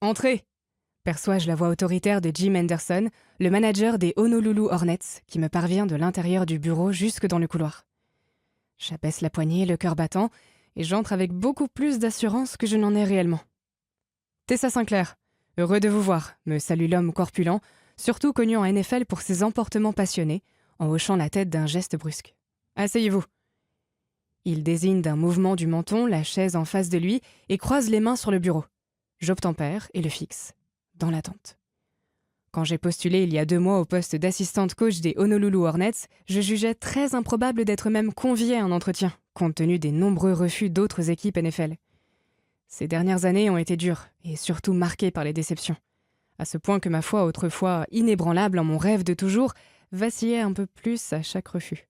Entrez !» perçois-je la voix autoritaire de Jim Henderson, le manager des Honolulu Hornets, qui me parvient de l'intérieur du bureau jusque dans le couloir. J'abaisse la poignée, le cœur battant, et j'entre avec beaucoup plus d'assurance que je n'en ai réellement. « Tessa Sinclair, heureux de vous voir », me salue l'homme corpulent, surtout connu en NFL pour ses emportements passionnés, en hochant la tête d'un geste brusque. « Asseyez-vous ». Il désigne d'un mouvement du menton la chaise en face de lui et croise les mains sur le bureau. J'obtempère et le fixe, dans l'attente. Quand j'ai postulé il y a 2 mois au poste d'assistante coach des Honolulu Hornets, je jugeais très improbable d'être même conviée à un entretien, compte tenu des nombreux refus d'autres équipes NFL. Ces dernières années ont été dures et surtout marquées par les déceptions, à ce point que ma foi, autrefois inébranlable en mon rêve de toujours, vacillait un peu plus à chaque refus.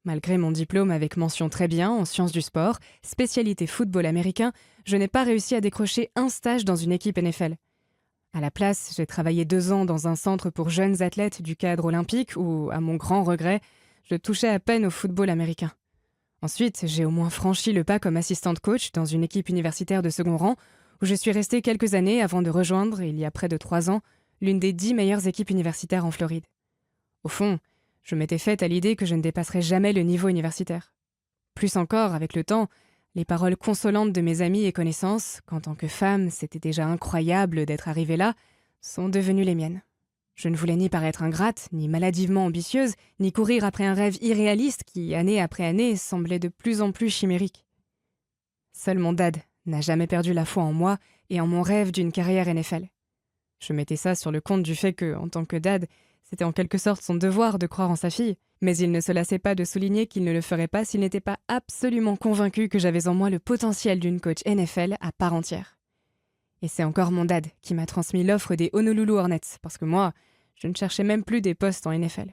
Malgré mon diplôme avec mention très bien en sciences du sport, spécialité football américain, je n'ai pas réussi à décrocher un stage dans une équipe NFL. À la place, j'ai travaillé 2 ans dans un centre pour jeunes athlètes du cadre olympique où, à mon grand regret, je touchais à peine au football américain. Ensuite, j'ai au moins franchi le pas comme assistante coach dans une équipe universitaire de second rang où je suis restée quelques années avant de rejoindre, il y a près de 3 ans, l'une des 10 meilleures équipes universitaires en Floride. Au fond, je m'étais faite à l'idée que je ne dépasserais jamais le niveau universitaire. Plus encore, avec le temps, les paroles consolantes de mes amis et connaissances, qu'en tant que femme, c'était déjà incroyable d'être arrivée là, sont devenues les miennes. Je ne voulais ni paraître ingrate, ni maladivement ambitieuse, ni courir après un rêve irréaliste qui, année après année, semblait de plus en plus chimérique. Seul mon dad n'a jamais perdu la foi en moi et en mon rêve d'une carrière NFL. Je mettais ça sur le compte du fait que, en tant que dad, c'était en quelque sorte son devoir de croire en sa fille, mais il ne se lassait pas de souligner qu'il ne le ferait pas s'il n'était pas absolument convaincu que j'avais en moi le potentiel d'une coach NFL à part entière. Et c'est encore mon dad qui m'a transmis l'offre des Honolulu Hornets, parce que moi, je ne cherchais même plus des postes en NFL.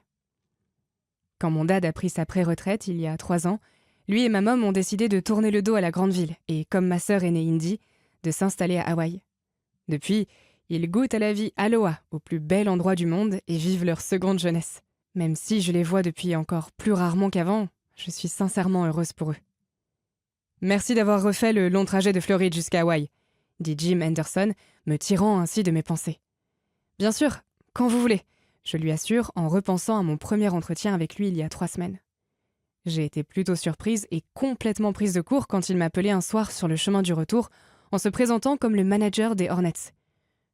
Quand mon dad a pris sa pré-retraite il y a 3 ans, lui et ma mom ont décidé de tourner le dos à la grande ville et, comme ma sœur aînée Indy, de s'installer à Hawaï. Depuis, ils goûtent à la vie Aloha, au plus bel endroit du monde, et vivent leur seconde jeunesse. Même si je les vois depuis encore plus rarement qu'avant, je suis sincèrement heureuse pour eux. « Merci d'avoir refait le long trajet de Floride jusqu'à Hawaï », dit Jim Henderson, me tirant ainsi de mes pensées. « Bien sûr, quand vous voulez », je lui assure en repensant à mon premier entretien avec lui il y a 3 semaines. J'ai été plutôt surprise et complètement prise de court quand il m'appelait un soir sur le chemin du retour en se présentant comme le manager des Hornets.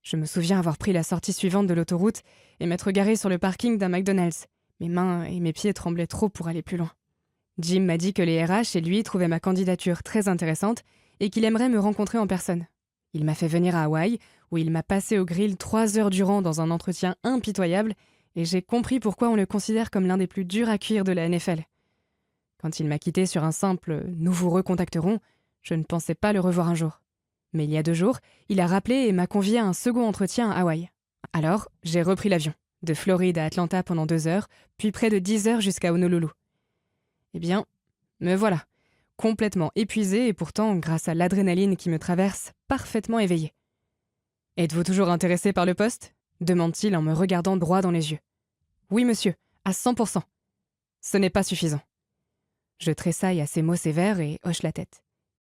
Je me souviens avoir pris la sortie suivante de l'autoroute et m'être garée sur le parking d'un McDonald's. Mes mains et mes pieds tremblaient trop pour aller plus loin. Jim m'a dit que les RH et lui trouvaient ma candidature très intéressante et qu'il aimerait me rencontrer en personne. Il m'a fait venir à Hawaï, où il m'a passé au grill 3 heures durant dans un entretien impitoyable, et j'ai compris pourquoi on le considère comme l'un des plus durs à cuire de la NFL. Quand il m'a quitté sur un simple « nous vous recontacterons », je ne pensais pas le revoir un jour. Mais il y a 2 jours, il a rappelé et m'a convié à un second entretien à Hawaï. Alors, j'ai repris l'avion, de Floride à Atlanta pendant 2 heures, puis près de 10 heures jusqu'à Honolulu. Eh bien, me voilà, complètement épuisée et pourtant, grâce à l'adrénaline qui me traverse, parfaitement éveillée. « Êtes-vous toujours intéressé par le poste ?» demande-t-il en me regardant droit dans les yeux. « Oui, monsieur, à 100%. Ce n'est pas suffisant. » Je tressaille à ces mots sévères et hoche la tête.